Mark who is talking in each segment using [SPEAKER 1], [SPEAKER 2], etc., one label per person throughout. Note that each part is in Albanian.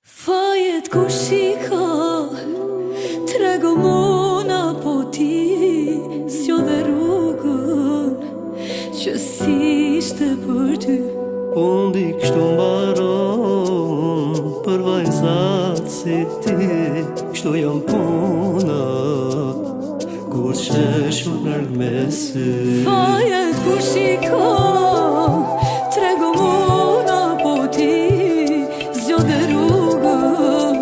[SPEAKER 1] Fajet ku shika, trego mona po ti, s'jo dhe rrugën që s'ishte për ty.
[SPEAKER 2] Unë di kështu mbaron për vajzat si ti, kështu jam puna kur qesh u nërg me sy.
[SPEAKER 1] Fajet ku shika, trego mona po ti, s'jo dhe rrugën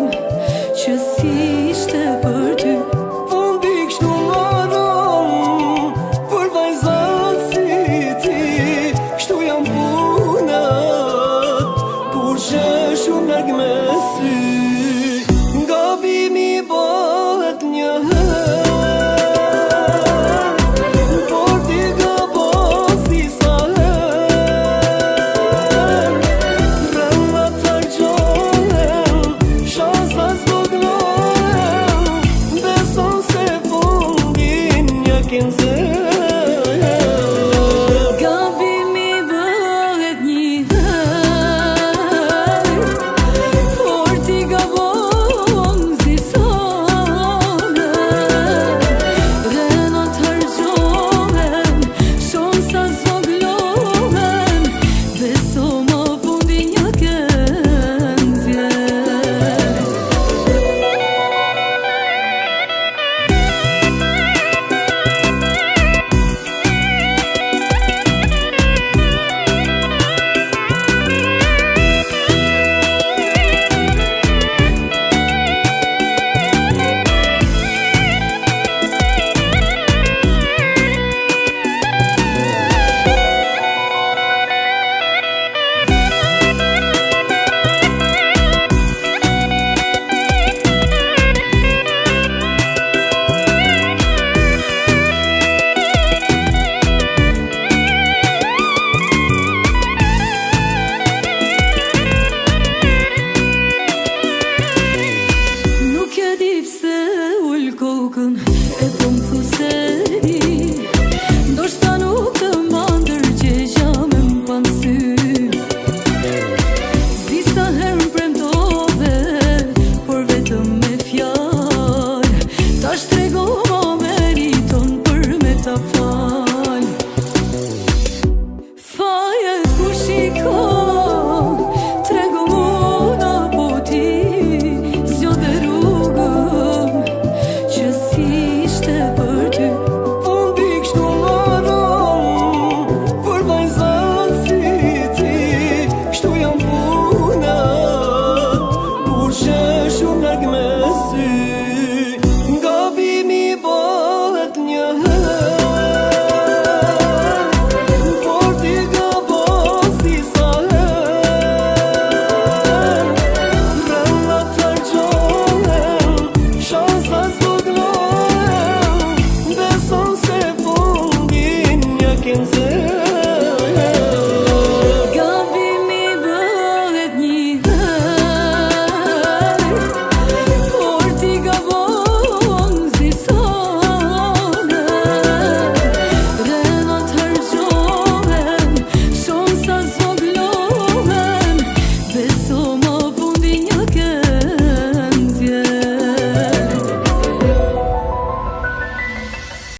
[SPEAKER 1] që s'ishte për ty.
[SPEAKER 2] Unë di kështu mbaron për vajzat si ti, kështu jam puna kur qesh u nërg me sy.